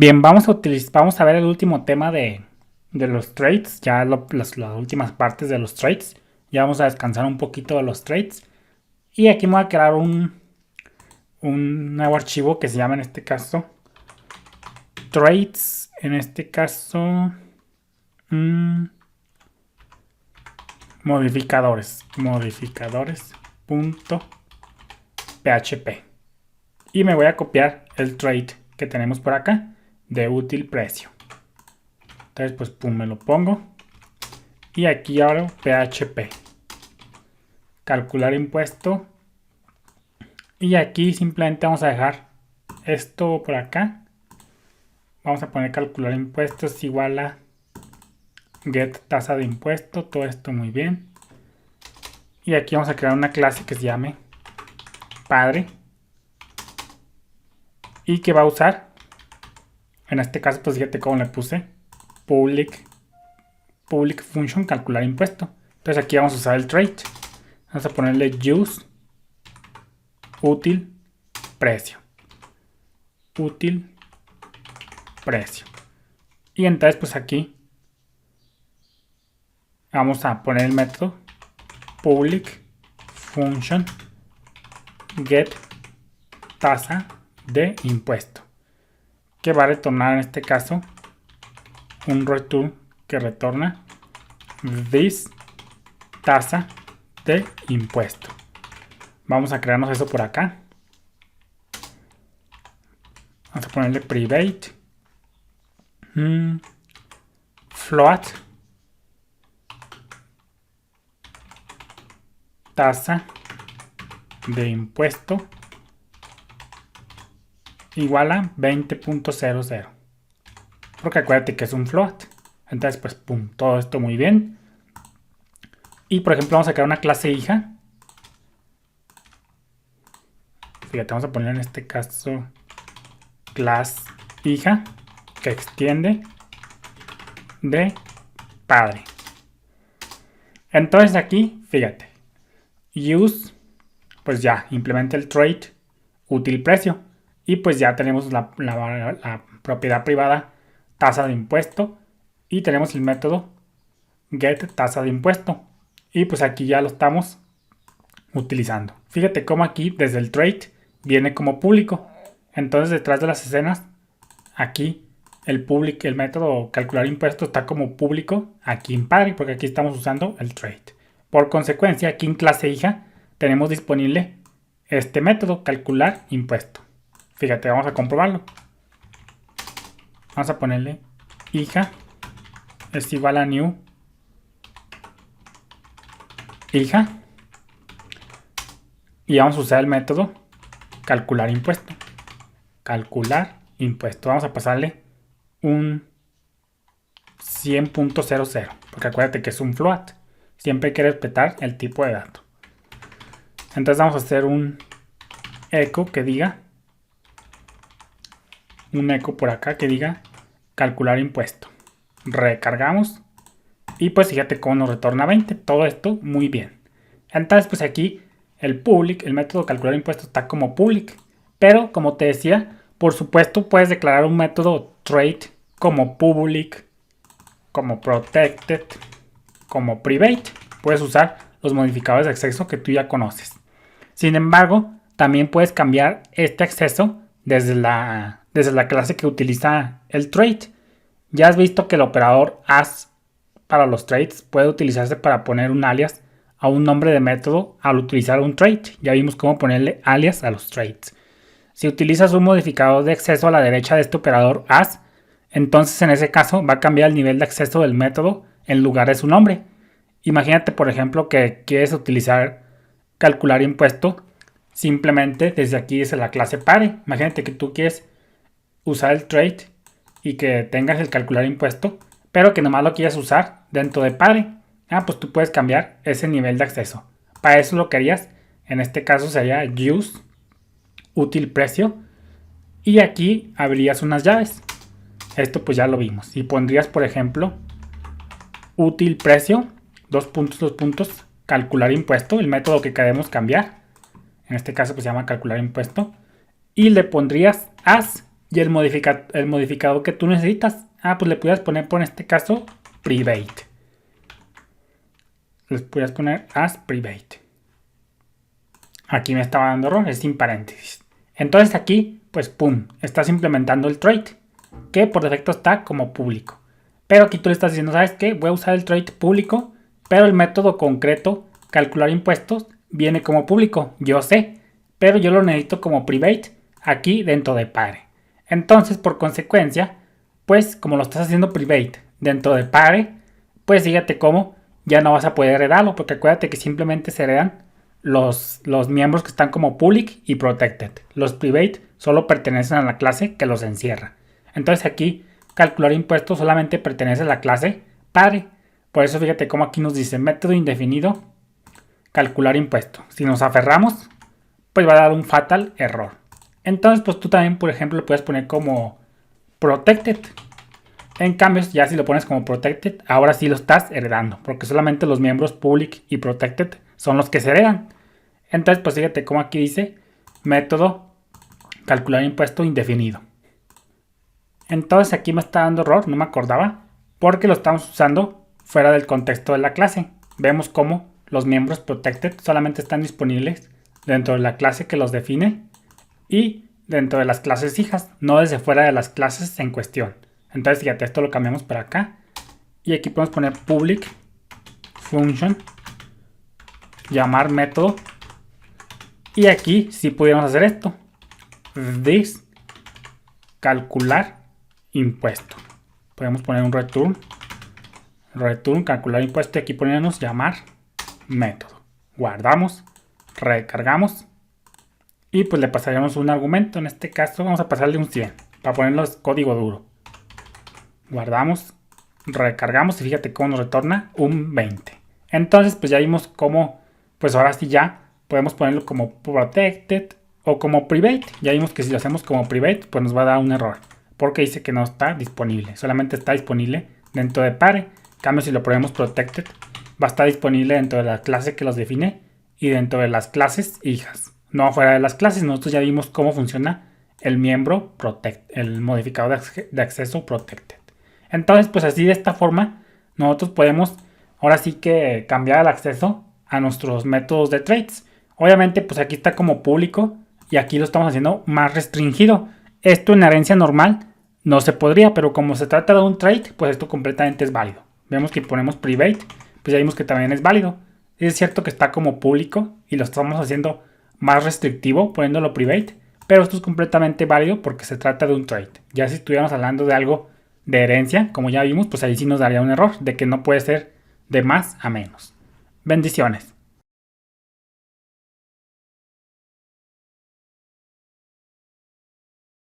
Bien, vamos a ver el último tema de los trades, ya las últimas partes de los trades. Ya vamos a descansar un poquito de los trades. Y aquí me voy a crear un nuevo archivo que se llama en este caso trades. En este caso modificadores.php. Y me voy a copiar el trade que tenemos por acá de útil precio. Entonces pues pum, me lo pongo. Y aquí ahora PHP. Calcular impuesto. Y aquí simplemente vamos a dejar esto por acá. Vamos a poner calcular impuestos igual a get tasa de impuesto. Todo esto muy bien. Y aquí vamos a crear una clase que se llame padre. Y que va a usar, en este caso pues fíjate cómo le puse public function calcular impuesto. Entonces aquí vamos a usar el trade. Vamos a ponerle use útil precio. Útil precio. Y entonces pues aquí vamos a poner el método public function get tasa de impuesto, que va a retornar en este caso un return que retorna this tasa de impuesto. Vamos a crearnos eso por acá. Vamos a ponerle private float tasa de impuesto igual a 20.00, porque acuérdate que es un float. Entonces pues pum, todo esto muy bien. Y por ejemplo vamos a crear una clase hija. Fíjate, vamos a poner en este caso clase hija que extiende de padre. Entonces aquí, fíjate, use, pues ya implementa el trade útil precio. Y pues ya tenemos la propiedad privada tasa de impuesto. Y tenemos el método get tasa de impuesto. Y pues aquí ya lo estamos utilizando. Fíjate cómo aquí desde el trade viene como público. Entonces detrás de las escenas, aquí el método calcular impuesto está como público aquí en padre, porque aquí estamos usando el trade. Por consecuencia, aquí en clase hija tenemos disponible este método calcular impuesto. Fíjate, vamos a comprobarlo. Vamos a ponerle hija es igual a new hija. Y vamos a usar el método calcular impuesto. Calcular impuesto. Vamos a pasarle un 100.00. Porque acuérdate que es un float. Siempre hay que respetar el tipo de dato. Entonces vamos a hacer un echo que diga. Un echo por acá que diga calcular impuesto. Recargamos. Y pues fíjate cómo nos retorna 20. Todo esto muy bien. Entonces pues aquí el método calcular impuesto está como public. Pero como te decía, por supuesto puedes declarar un método trade como public, como protected, como private. Puedes usar los modificadores de acceso que tú ya conoces. Sin embargo, también puedes cambiar este acceso desde la clase que utiliza el trade. Ya has visto que el operador as para los trades puede utilizarse para poner un alias a un nombre de método al utilizar un trade. Ya vimos cómo ponerle alias a los trades. Si utilizas un modificador de acceso a la derecha de este operador as, entonces en ese caso va a cambiar el nivel de acceso del método en lugar de su nombre. Imagínate, por ejemplo, que quieres utilizar calcular impuesto simplemente desde aquí, desde la clase pare. Imagínate que tú quieres usar el trade y que tengas el calcular impuesto, pero que nomás lo quieras usar dentro de padre. Pues tú puedes cambiar ese nivel de acceso. Para eso lo que harías, en este caso sería use útil precio, y aquí abrirías unas llaves. Esto pues ya lo vimos. Y pondrías, por ejemplo, útil precio, dos puntos, calcular impuesto, el método que queremos cambiar. En este caso pues se llama calcular impuesto. Y le pondrías as y el modificador que tú necesitas. Pues le pudieras poner por este caso private. Les pudieras poner as private. Aquí me estaba dando error, es sin paréntesis. Entonces aquí, pues pum, estás implementando el trait, que por defecto está como público. Pero aquí tú le estás diciendo, ¿sabes qué? Voy a usar el trait público, pero el método concreto, calcular impuestos, viene como público. Yo sé, pero yo lo necesito como private aquí dentro de pare. Entonces, por consecuencia, pues como lo estás haciendo private dentro de pare, pues fíjate cómo ya no vas a poder heredarlo, porque acuérdate que simplemente se heredan los miembros que están como public y protected. Los private solo pertenecen a la clase que los encierra. Entonces aquí calcular impuestos solamente pertenece a la clase pare. Por eso fíjate cómo aquí nos dice método indefinido calcular impuesto. Si nos aferramos, pues va a dar un fatal error. Entonces pues tú también, por ejemplo, le puedes poner como protected. En cambio, ya si lo pones como protected, ahora sí lo estás heredando, porque solamente los miembros public y protected son los que se heredan. Entonces, pues fíjate cómo aquí dice método calcular impuesto indefinido. Entonces aquí me está dando error, no me acordaba, porque lo estamos usando fuera del contexto de la clase. Vemos cómo los miembros protected solamente están disponibles dentro de la clase que los define y dentro de las clases hijas, no desde fuera de las clases en cuestión. Entonces fíjate, esto lo cambiamos para acá y aquí podemos poner public function llamar método y aquí sí pudiéramos hacer esto, this calcular impuesto. Podemos poner un return calcular impuesto y aquí ponernos llamar método. Guardamos, recargamos y pues le pasaríamos un argumento. En este caso vamos a pasarle un 100 para ponerlo código duro. Guardamos, recargamos y fíjate cómo nos retorna un 20. Entonces pues ya vimos cómo, pues ahora sí ya podemos ponerlo como protected o como private. Ya vimos que si lo hacemos como private pues nos va a dar un error, porque dice que no está disponible, solamente está disponible dentro de pare. En cambio, si lo ponemos protected, va a estar disponible dentro de la clase que los define y dentro de las clases hijas, no fuera de las clases. Nosotros ya vimos cómo funciona el miembro el modificador de acceso protected. Entonces, pues así de esta forma, nosotros podemos ahora sí que cambiar el acceso a nuestros métodos de traits. Obviamente, pues aquí está como público y aquí lo estamos haciendo más restringido. Esto en la herencia normal no se podría, pero como se trata de un trait, pues esto completamente es válido. Vemos que ponemos private, pues ya vimos que también es válido. Es cierto que está como público y lo estamos haciendo más restrictivo poniéndolo private, pero esto es completamente válido porque se trata de un trait. Ya si estuviéramos hablando de algo de herencia, como ya vimos, pues ahí sí nos daría un error de que no puede ser de más a menos. Bendiciones.